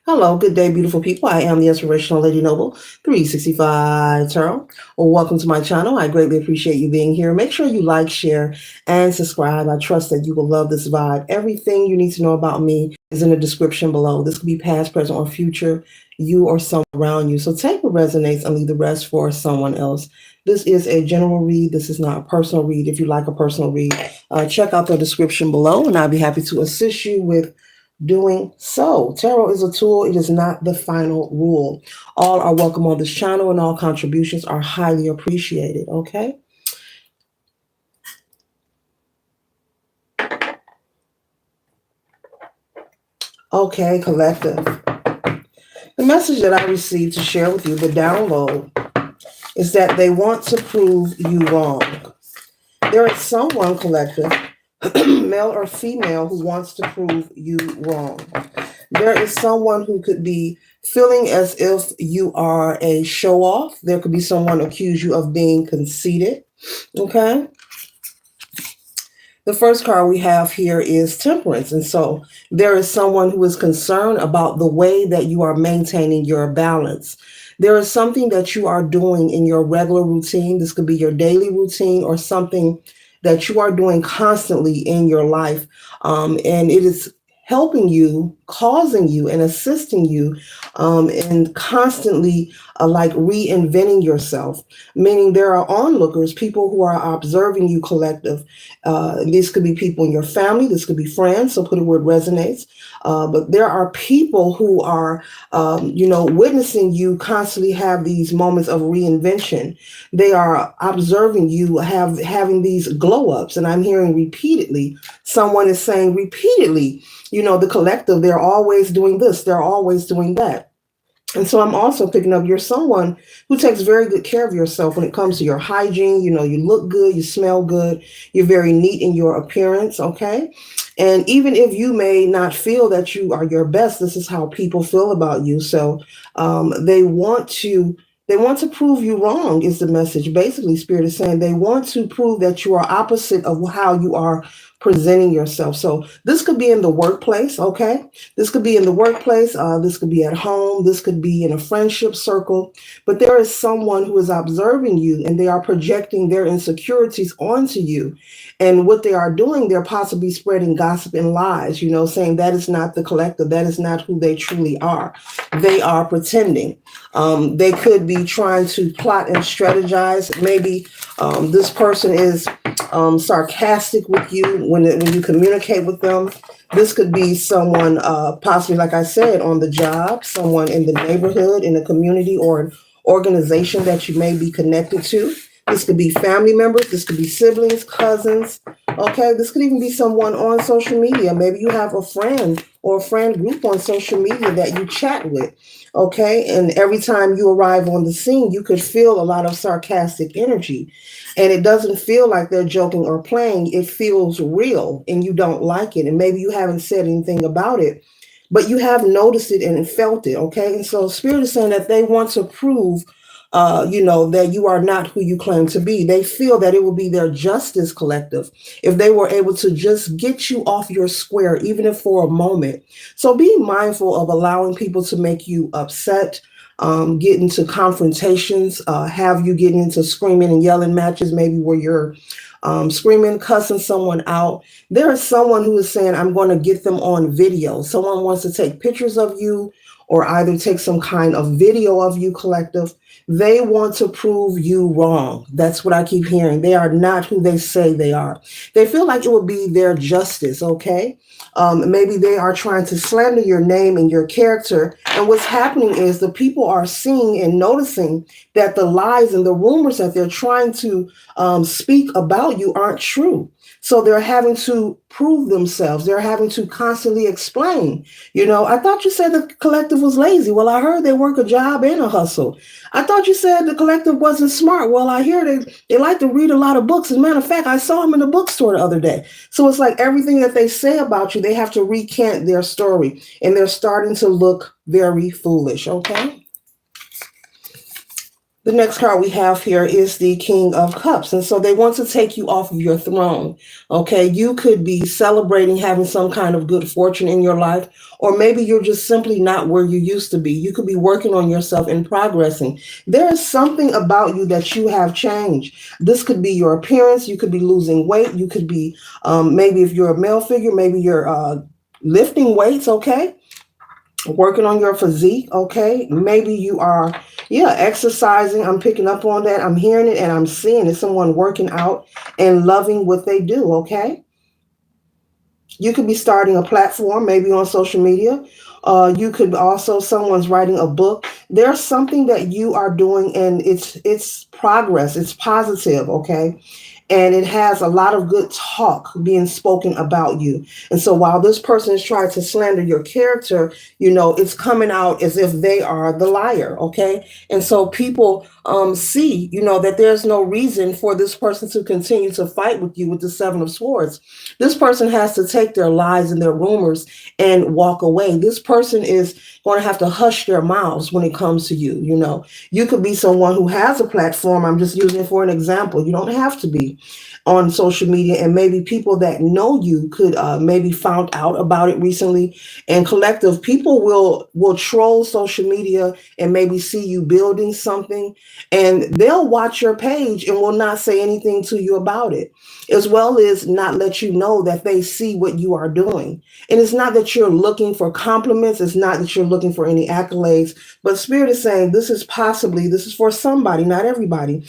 Hello, good day, beautiful people. I am the Inspirational Lady Noble 365 Tarot. Well, welcome to my channel. I greatly appreciate you being here. Make sure you like, share, and subscribe. I trust that you will love this vibe. Everything you need to know about me is in the description below. This could be past, present, or future, you or someone around you. So take what resonates and leave the rest for someone else. This is a general read. This is not a personal read. If you like a personal read, check out the description below, and I'll be happy to assist you with doing so. Tarot is a tool. It is not the final rule. All are welcome on this channel and all contributions are highly appreciated. Okay. Okay, collective. The message that I received to share with you, the download, is that they want to prove you wrong. There is someone, collective, male or female, who wants to prove you wrong. There is someone who could be feeling as if you are a show off. There could be someone accuse you of being conceited. Okay. The first card we have here is Temperance. And so there is someone who is concerned about the way that you are maintaining your balance. There is something that you are doing in your regular routine. This could be your daily routine or something that you are doing constantly in your life. And it is helping you, causing you, and assisting you in constantly like reinventing yourself. Meaning there are onlookers, people who are observing you, collective. These could be people in your family. This could be friends. So put it where it resonates. But there are people who are, witnessing you constantly have these moments of reinvention. They are observing you having these glow ups. And I'm hearing repeatedly, someone is saying repeatedly, the collective, they're always doing this, they're always doing that. And so I'm also picking up, you're someone who takes very good care of yourself when it comes to your hygiene. You look good, you smell good, you're very neat in your appearance, okay? And even if you may not feel that you are your best, this is how people feel about you. So they want to prove you wrong is the message. Basically, Spirit is saying they want to prove that you are opposite of how you are presenting yourself. So this could be in the workplace, okay? This could be in the workplace. This could be at home. This could be in a friendship circle. But there is someone who is observing you and they are projecting their insecurities onto you. And what they are doing, they're possibly spreading gossip and lies, saying that is not the collective. That is not who they truly are. They are pretending. They could be trying to plot and strategize. Maybe this person is sarcastic with you when you communicate with them. This could be someone possibly, like I said, on the job, someone in the neighborhood, in a community, or an organization that you may be connected to. This could be family members. This could be siblings, cousins. Okay, this could even be someone on social media. Maybe you have a friend or a friend group on social media that you chat with. Okay, and every time you arrive on the scene, you could feel a lot of sarcastic energy. And it doesn't feel like they're joking or playing. It feels real and you don't like it. And maybe you haven't said anything about it, but you have noticed it and felt it. Okay, and so Spirit is saying that they want to prove that you are not who you claim to be. They feel that it will be their justice, collective, if they were able to just get you off your square, even if for a moment. So be mindful of allowing people to make you upset, get into confrontations, have you getting into screaming and yelling matches, maybe where you're screaming, cussing someone out. There is someone who is saying, I'm going to get them on video. Someone wants to take pictures of you or either take some kind of video of you, collective. They want to prove you wrong. That's what I keep hearing. They are not who they say they are. They feel like it would be their justice, okay? Maybe they are trying to slander your name and your character. And what's happening is the people are seeing and noticing that the lies and the rumors that they're trying to speak about you aren't true. So they're having to prove themselves. They're having to constantly explain. I thought you said the collective was lazy. Well, I heard they work a job and a hustle. I thought you said the collective wasn't smart. Well, I hear they like to read a lot of books. As a matter of fact, I saw them in the bookstore the other day. So it's like everything that they say about you, they have to recant their story. And they're starting to look very foolish, okay? The next card we have here is the King of Cups. And so they want to take you off of your throne. Okay. You could be celebrating having some kind of good fortune in your life, or maybe you're just simply not where you used to be. You could be working on yourself and progressing. There is something about you that you have changed. This could be your appearance. You could be losing weight. You could be, maybe if you're a male figure, maybe you're lifting weights. Okay, working on your physique. Okay, maybe you are, yeah, exercising. I'm picking up on that. I'm hearing it and I'm seeing it. Someone working out and loving what they do. Okay, you could be starting a platform, maybe on social media. You could also, someone's writing a book. There's something that you are doing, and it's progress. It's positive. Okay, and it has a lot of good talk being spoken about you. And so while this person is trying to slander your character, it's coming out as if they are the liar. Okay, and so people see, that there's no reason for this person to continue to fight with you with the Seven of Swords. This person has to take their lies and their rumors and walk away. This person is going to have to hush their mouths when it comes to you. You could be someone who has a platform. I'm just using it for an example. You don't have to be on social media, and maybe people that know you could maybe found out about it recently. And collective, people will troll social media and maybe see you building something, and they'll watch your page and will not say anything to you about it, as well as not let you know that they see what you are doing. And it's not that you're looking for compliments, it's not that you're looking for any accolades, but Spirit is saying this is for somebody, not everybody.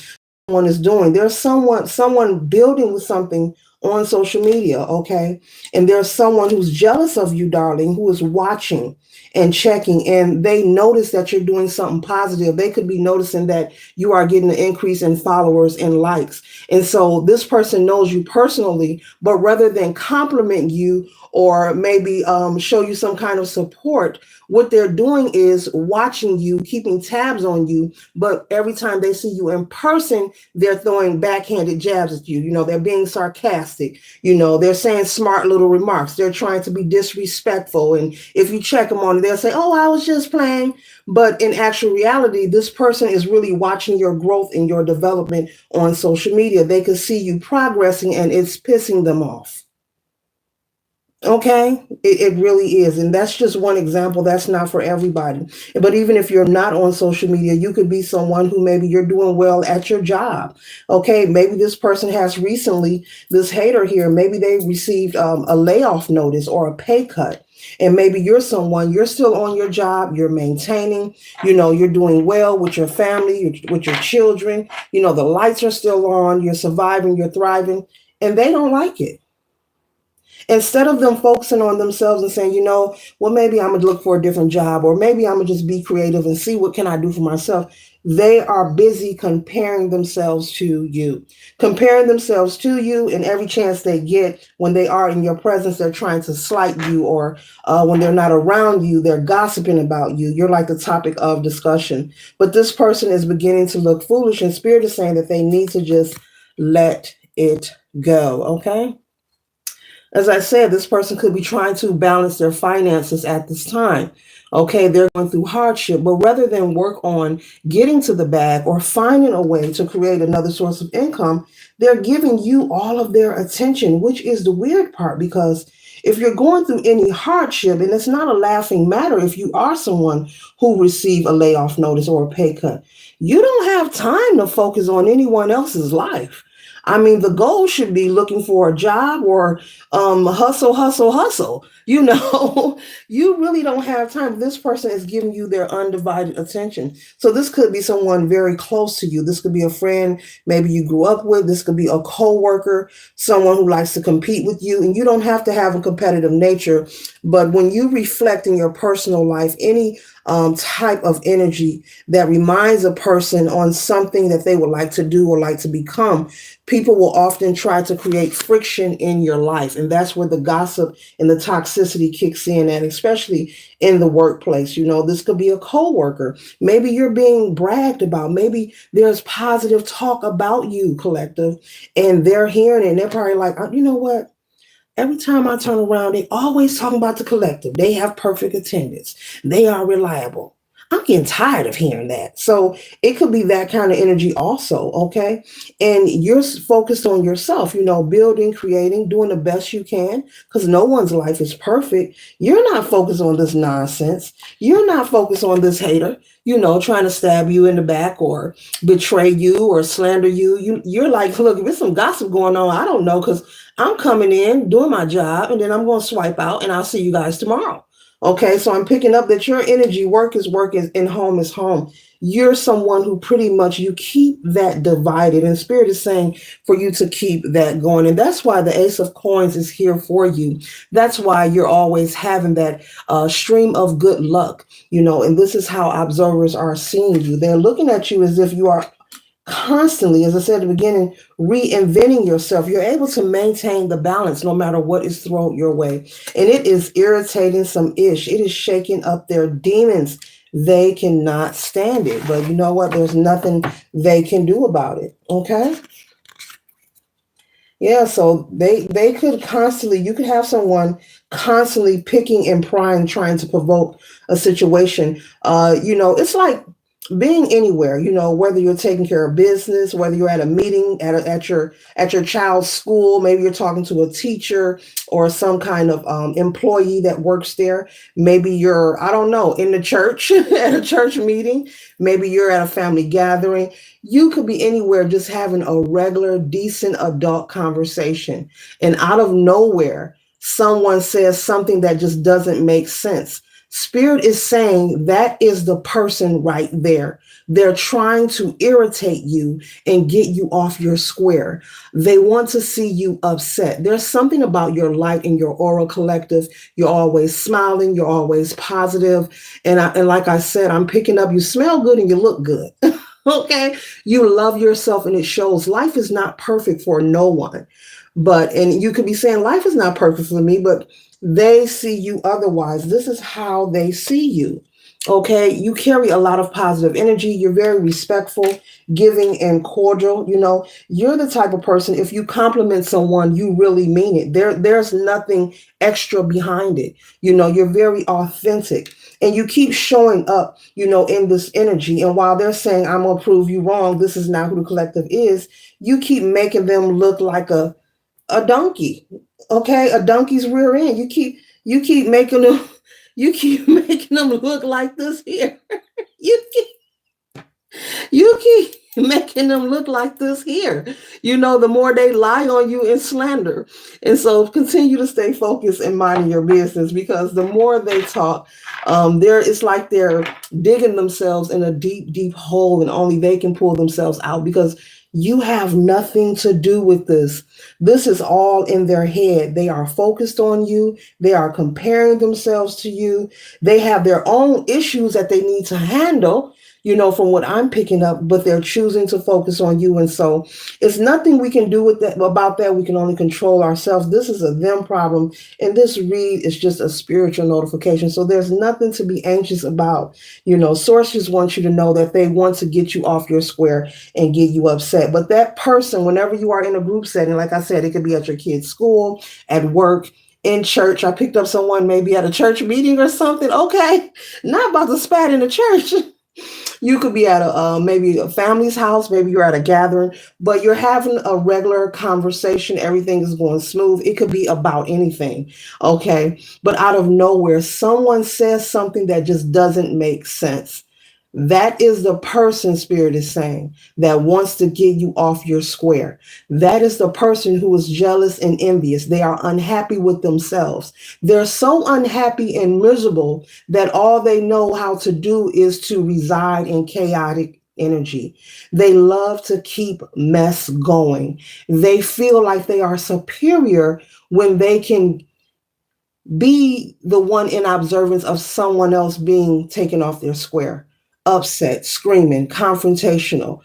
Someone is doing. There's someone building with something on social media, okay? And there's someone who's jealous of you, darling, who is watching and checking, and they notice that you're doing something positive. They could be noticing that you are getting an increase in followers and likes. And so this person knows you personally, but rather than compliment you or maybe show you some kind of support, what they're doing is watching you, keeping tabs on you. But every time they see you in person, they're throwing backhanded jabs at you. They're being sarcastic. They're saying smart little remarks. They're trying to be disrespectful. And if you check them on it, they'll say, oh, I was just playing. But in actual reality, this person is really watching your growth and your development on social media. They can see you progressing, and it's pissing them off. Okay, it really is. And that's just one example. That's not for everybody. But even if you're not on social media, you could be someone who maybe you're doing well at your job. Okay, maybe this person has recently, this hater here, maybe they received a layoff notice or a pay cut. And maybe you're someone, you're still on your job, you're maintaining, you're doing well with your family, with your children, the lights are still on, you're surviving, you're thriving, and they don't like it. Instead of them focusing on themselves and saying, well, maybe I'm gonna look for a different job, or maybe I'm gonna just be creative and see what can I do for myself, they are busy comparing themselves to you. Comparing themselves to you, and every chance they get when they are in your presence, they're trying to slight you, or when they're not around you, they're gossiping about you. You're like the topic of discussion. But this person is beginning to look foolish, and Spirit is saying that they need to just let it go. Okay. As I said, this person could be trying to balance their finances at this time. Okay, they're going through hardship, but rather than work on getting to the bag or finding a way to create another source of income, they're giving you all of their attention, which is the weird part, because if you're going through any hardship, and it's not a laughing matter if you are someone who received a layoff notice or a pay cut, you don't have time to focus on anyone else's life. I mean, the goal should be looking for a job or hustle, hustle, hustle. You really don't have time. This person is giving you their undivided attention. So this could be someone very close to you. This could be a friend maybe you grew up with. This could be a coworker, someone who likes to compete with you. And you don't have to have a competitive nature. But when you reflect in your personal life, any type of energy that reminds a person on something that they would like to do or like to become, people will often try to create friction in your life. And that's where the gossip and the toxicity kicks in, and especially in the workplace. This could be a coworker. Maybe you're being bragged about. Maybe there's positive talk about you, collective, and they're hearing it and they're probably like, you know what? Every time I turn around, they always talking about the collective. They have perfect attendance. They are reliable. I'm getting tired of hearing that. So it could be that kind of energy also, okay? And you're focused on yourself, building, creating, doing the best you can, because no one's life is perfect. You're not focused on this nonsense. You're not focused on this hater, trying to stab you in the back or betray you or slander you. You're like, look, if there's some gossip going on, I don't know, because I'm coming in, doing my job, and then I'm going to swipe out, and I'll see you guys tomorrow. Okay, so I'm picking up that your energy, work is work, and home is home. You're someone who pretty much you keep that divided, and Spirit is saying for you to keep that going. And that's why the Ace of Coins is here for you. That's why you're always having that stream of good luck, and this is how observers are seeing you. They're looking at you as if you are constantly, as I said at the beginning, reinventing yourself. You're able to maintain the balance no matter what is thrown your way. And it is irritating some ish. It is shaking up their demons. They cannot stand it. But you know what? There's nothing they can do about it. Okay? Yeah, so they could constantly, you could have someone constantly picking and prying, trying to provoke a situation. It's like being anywhere, whether you're taking care of business, whether you're at a meeting at your child's school, maybe you're talking to a teacher or some kind of employee that works there. Maybe you're, I don't know, in the church at a church meeting. Maybe you're at a family gathering. You could be anywhere just having a regular, decent adult conversation. And out of nowhere, someone says something that just doesn't make sense. Spirit is saying that is the person right there. They're trying to irritate you and get you off your square. They want to see you upset. There's something about your light and your aura collective. You're always smiling. You're always positive. And like I said, I'm picking up, you smell good and you look good. Okay. You love yourself and it shows. Life is not perfect for no one. And you could be saying life is not perfect for me, but they see you otherwise. This is how they see you. Okay. You carry a lot of positive energy. You're very respectful, giving, and cordial. You're the type of person, if you compliment someone, you really mean it. There's nothing extra behind it. You're very authentic and you keep showing up, in this energy. And while they're saying, I'm going to prove you wrong, this is not who the collective is, you keep making them look like a donkey. Okay, a donkey's rear end. You keep making them look like this here. You you keep making them look like this here. The more they lie on you and slander. And so continue to stay focused and minding your business, because the more they talk, it's like they're digging themselves in a deep, deep hole and only they can pull themselves out, because you have nothing to do with this. This is all in their head. They are focused on you. They are comparing themselves to you. They have their own issues that they need to handle, from what I'm picking up, but they're choosing to focus on you. And so it's nothing we can do with that about that. We can only control ourselves. This is a them problem. And this read is just a spiritual notification. So there's nothing to be anxious about. Sources want you to know that they want to get you off your square and get you upset. But that person, whenever you are in a group setting, like I said, it could be at your kid's school, at work, in church. I picked up someone maybe at a church meeting or something. Okay. Not about to spat in the church. You could be at maybe a family's house, maybe you're at a gathering, but you're having a regular conversation. Everything is going smooth. It could be about anything, okay? But out of nowhere, someone says something that just doesn't make sense. That is the person, Spirit is saying, that wants to get you off your square. That is the person who is jealous and envious. They are unhappy with themselves. They're so unhappy and miserable that all they know how to do is to reside in chaotic energy. They love to keep mess going. They feel like they are superior when they can be the one in observance of someone else being taken off their square. Upset, screaming, confrontational,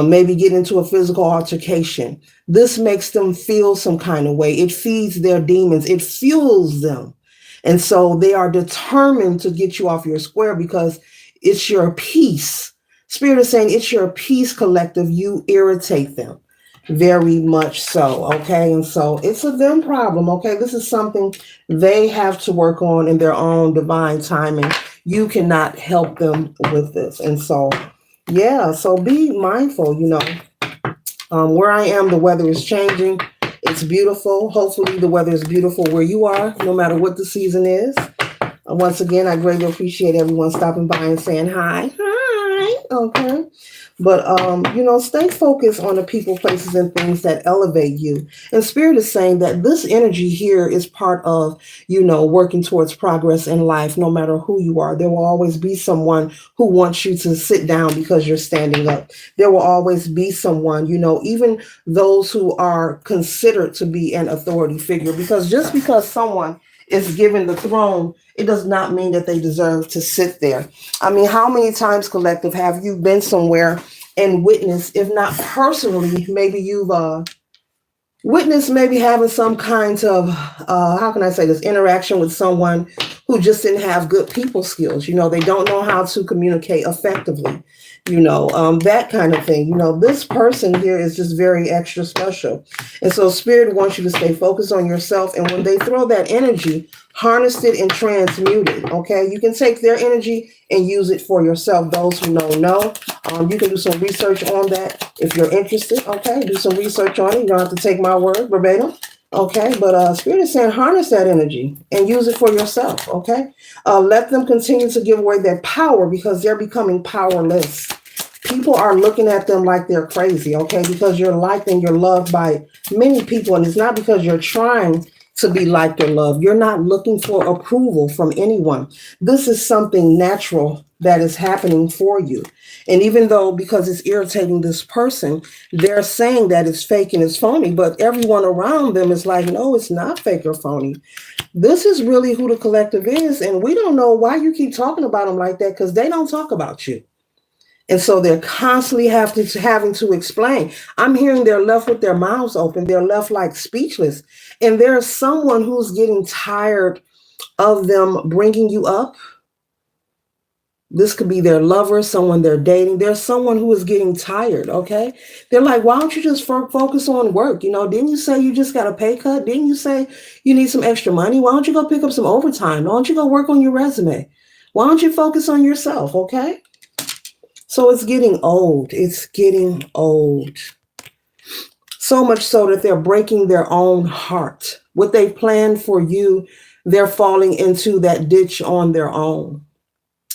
maybe get into a physical altercation. This makes them feel some kind of way. It feeds their demons. It fuels them. And so they are determined to get you off your square because it's your peace. Spirit is saying it's your peace, collective. You irritate them very much so. Okay. And so it's a them problem. Okay. This is something they have to work on in their own divine timing. You cannot help them with this. And so, yeah, so be mindful, where I am, the weather is changing. It's beautiful. Hopefully, the weather is beautiful where you are, no matter what the season is. Once again, I greatly appreciate everyone stopping by and saying hi. Hi. Okay. But stay focused on the people, places, and things that elevate you. And Spirit is saying that this energy here is part of, working towards progress in life, no matter who you are. There will always be someone who wants you to sit down because you're standing up. There will always be someone, even those who are considered to be an authority figure, because just because someone is given the throne, it does not mean that they deserve to sit there. I mean, how many times, collective, have you been somewhere and witnessed, if not personally, maybe you've witnessed maybe having some kinds of, how can I say this, interaction with someone who just didn't have good people skills. They don't know how to communicate effectively, that kind of thing. This person here is just very extra special. And so Spirit wants you to stay focused on yourself. And when they throw that energy, harness it and transmute it. Okay. You can take their energy and use it for yourself. Those who know. You can do some research on that if you're interested. Okay. Do some research on it. You don't have to take my word verbatim. Okay. But Spirit is saying harness that energy and use it for yourself. Okay. Let them continue to give away their power because they're becoming powerless. People are looking at them like they're crazy. Okay. Because you're liked and you're loved by many people. And it's not because you're trying to be liked or loved. You're not looking for approval from anyone. This is something natural that is happening for you. And even though, because it's irritating this person, they're saying that it's fake and it's phony, but everyone around them is like, no, it's not fake or phony. This is really who the collective is. And we don't know why you keep talking about them like that, because they don't talk about you. And so they're constantly having to explain. I'm hearing they're left with their mouths open. They're left like speechless. And there's someone who's getting tired of them bringing you up. This could be their lover, someone they're dating. There's someone who is getting tired, okay? They're like, why don't you just focus on work? Didn't you say you just got a pay cut? Didn't you say you need some extra money? Why don't you go pick up some overtime? Why don't you go work on your resume? Why don't you focus on yourself, okay? So it's getting old. It's getting old. So much so that they're breaking their own heart. What they planned for you, they're falling into that ditch on their own.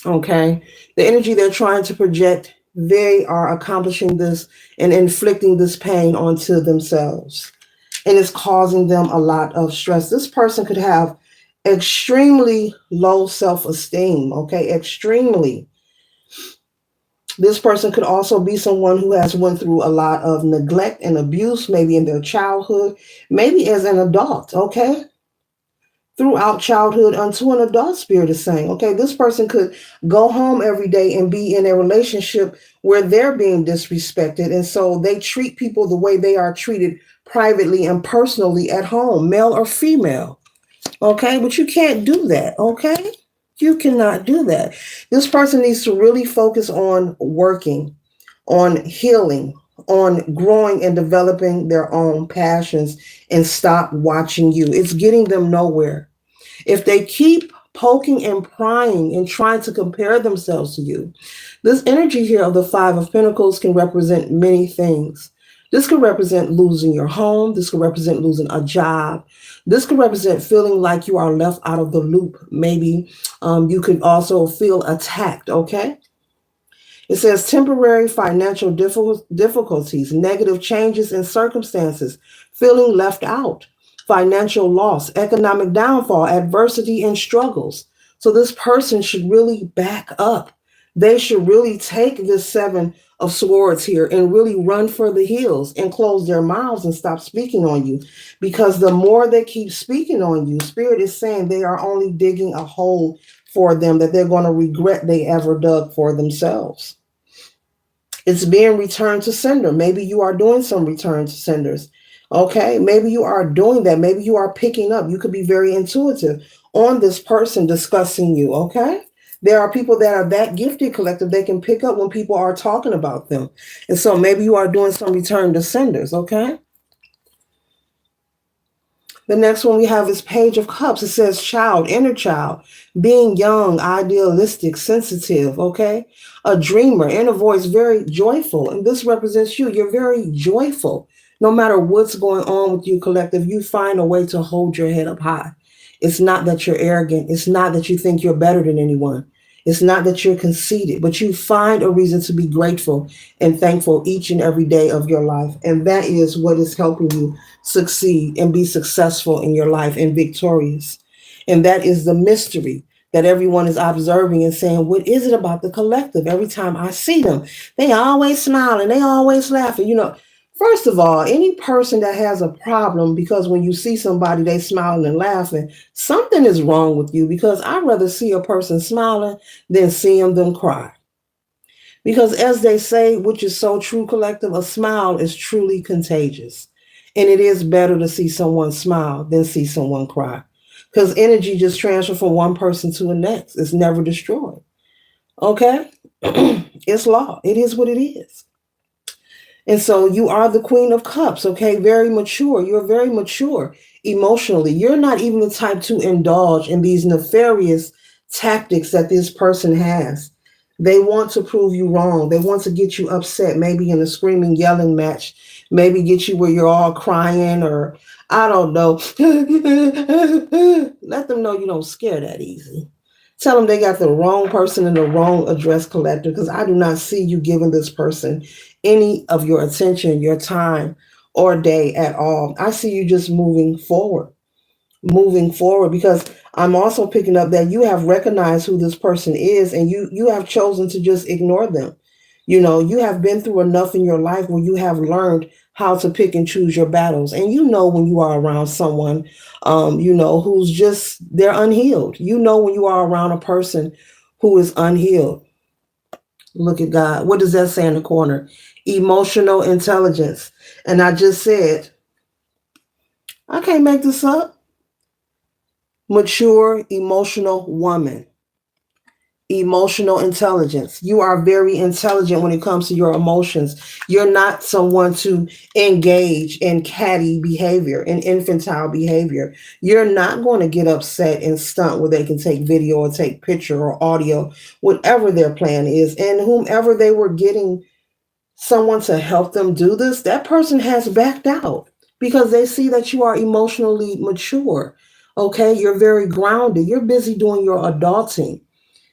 Okay. The energy they're trying to project, they are accomplishing this and inflicting this pain onto themselves. And it's causing them a lot of stress. This person could have extremely low self-esteem. Okay. Extremely. This person could also be someone who has went through a lot of neglect and abuse, maybe in their childhood, maybe as an adult, okay? Throughout childhood unto an adult, Spirit is saying, okay, this person could go home every day and be in a relationship where they're being disrespected. And so they treat people the way they are treated privately and personally at home, male or female. Okay, but you can't do that, okay? You cannot do that. This person needs to really focus on working, on healing, on growing and developing their own passions and stop watching you. It's getting them nowhere. If they keep poking and prying and trying to compare themselves to you, this energy here of the Five of Pentacles can represent many things. This could represent losing your home. This could represent losing a job. This could represent feeling like you are left out of the loop. Maybe you could also feel attacked, okay? It says temporary financial difficulties, negative changes in circumstances, feeling left out, financial loss, economic downfall, adversity, and struggles. So this person should really back up. They should really take this Seven of Swords here and really run for the hills and close their mouths and stop speaking on you. Because the more they keep speaking on you, Spirit is saying they are only digging a hole for them that they're going to regret they ever dug for themselves. It's being returned to sender. Maybe you are doing some return to senders. Okay, maybe you are doing that. Maybe you are picking up. You could be very intuitive on this person discussing you. Okay, there are people that are that gifted, collective. They can pick up when people are talking about them. And so maybe you are doing some return to senders. Okay. The next one we have is Page of Cups. It says child, inner child, being young, idealistic, sensitive, okay? A dreamer, inner voice, very joyful. And this represents you. You're very joyful. No matter what's going on with you, collective, you find a way to hold your head up high. It's not that you're arrogant. It's not that you think you're better than anyone. It's not that you're conceited, but you find a reason to be grateful and thankful each and every day of your life. And that is what is helping you succeed and be successful in your life and victorious. And that is the mystery that everyone is observing and saying, what is it about the collective? Every time I see them, they always smiling, they always laughing. First of all, any person that has a problem because when you see somebody, they smiling and laughing, something is wrong with you, because I'd rather see a person smiling than seeing them cry. Because as they say, which is so true, collective, a smile is truly contagious. And it is better to see someone smile than see someone cry. Because energy just transfers from one person to the next. It's never destroyed. Okay? It's law. It is what it is. And so you are the Queen of Cups, okay? Very mature. You're very mature emotionally. You're not even the type to indulge in these nefarious tactics that this person has. They want to prove you wrong. They want to get you upset, maybe in a screaming, yelling match, maybe get you where you're all crying, or I don't know. Let them know you don't scare that easy. Tell them they got the wrong person and the wrong address, collector, because I do not see you giving this person any of your attention, your time, or day at all. I see you just moving forward, because I'm also picking up that you have recognized who this person is, and you have chosen to just ignore them. You have been through enough in your life where you have learned how to pick and choose your battles. And when you are around someone, who's just, they're unhealed. When you are around a person who is unhealed. Look at God. What does that say in the corner? Emotional intelligence. And I just said, I can't make this up. Mature, emotional woman. Emotional intelligence. You are very intelligent when it comes to your emotions. You're not someone to engage in catty behavior and infantile behavior. You're not going to get upset and stunt where they can take video or take picture or audio, whatever their plan is. And whomever they were getting someone to help them do this, that person has backed out because they see that you are emotionally mature. Okay, you're very grounded. You're busy doing your adulting.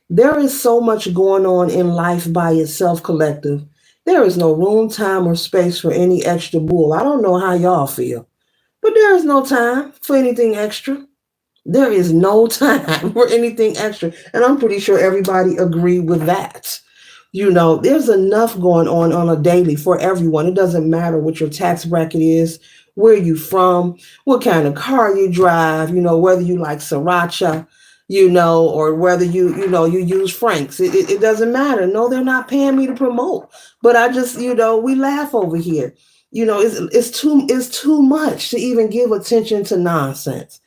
There is so much going on in life by itself, collective. There is no room, time, or space for any extra bull. I don't know how y'all feel, but there is no time for anything extra. There is no time for anything extra. And I'm pretty sure everybody agree with that. There's enough going on a daily for everyone. It doesn't matter what your tax bracket is, where you from, what kind of car you drive, whether you like sriracha, or whether you use Franks. It doesn't matter. No, they're not paying me to promote. But I just, we laugh over here. It's too much to even give attention to nonsense.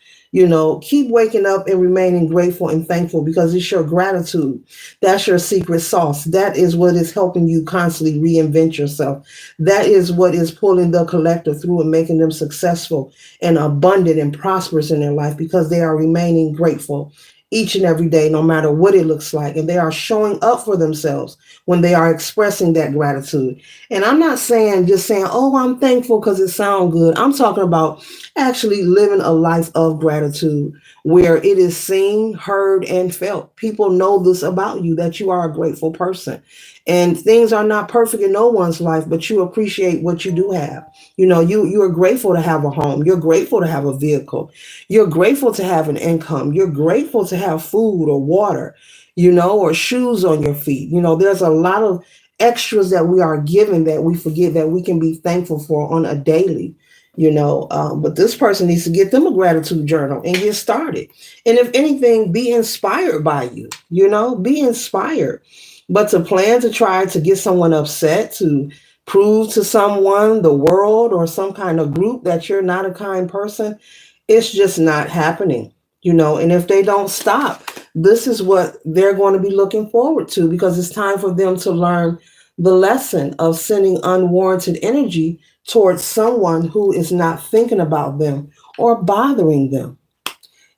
Keep waking up and remaining grateful and thankful, because it's your gratitude. That's your secret sauce. That is what is helping you constantly reinvent yourself. That is what is pulling the collective through and making them successful and abundant and prosperous in their life, because they are remaining grateful each and every day, no matter what it looks like. And they are showing up for themselves when they are expressing that gratitude. And I'm not just saying, oh, I'm thankful because it sounds good. I'm talking about actually living a life of gratitude where it is seen, heard, and felt. People know this about you, that you are a grateful person. And things are not perfect in no one's life, but you appreciate what you do have. You are grateful to have a home. You're grateful to have a vehicle. You're grateful to have an income. You're grateful to have food or water, or shoes on your feet. There's a lot of extras that we are given that we forget that we can be thankful for on a daily. But this person needs to get them a gratitude journal and get started. And if anything, be inspired by you. Be inspired. But to plan to try to get someone upset, to prove to someone, the world, or some kind of group that you're not a kind person, it's just not happening. And if they don't stop, this is what they're going to be looking forward to, because it's time for them to learn the lesson of sending unwarranted energy towards someone who is not thinking about them or bothering them.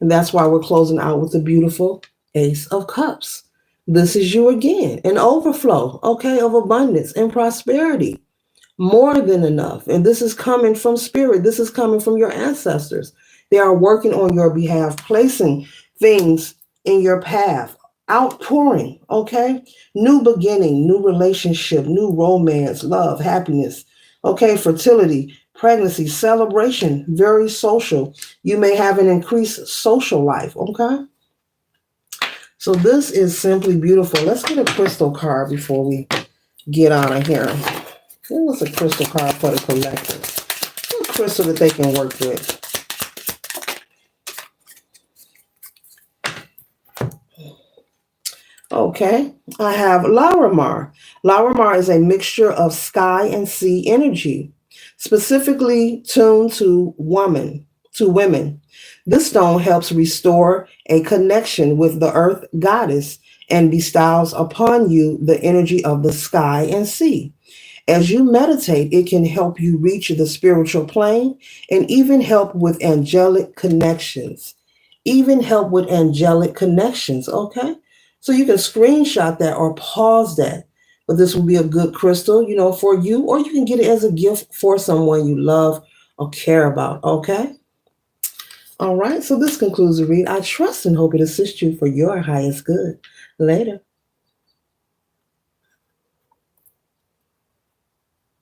And that's why we're closing out with the beautiful Ace of Cups. This is you again, an overflow, okay, of abundance and prosperity, more than enough. And this is coming from spirit. This is coming from your ancestors. They are working on your behalf, placing things in your path, outpouring, okay? New beginning, new relationship, new romance, love, happiness, okay? Fertility, pregnancy, celebration, very social. You may have an increased social life, okay? So this is simply beautiful. Let's get a crystal card before we get out of here. What was a crystal card for the collective? What crystal that they can work with? Okay, I have Larimar. Larimar is a mixture of sky and sea energy, specifically tuned to women. This stone helps restore a connection with the earth goddess and bestows upon you the energy of the sky and sea. As you meditate, it can help you reach the spiritual plane and even help with angelic connections. Even help with angelic connections, okay? So you can screenshot that or pause that. But this will be a good crystal, for you, or you can get it as a gift for someone you love or care about, okay? All right, so this concludes the read. I trust and hope it assists you for your highest good. Later.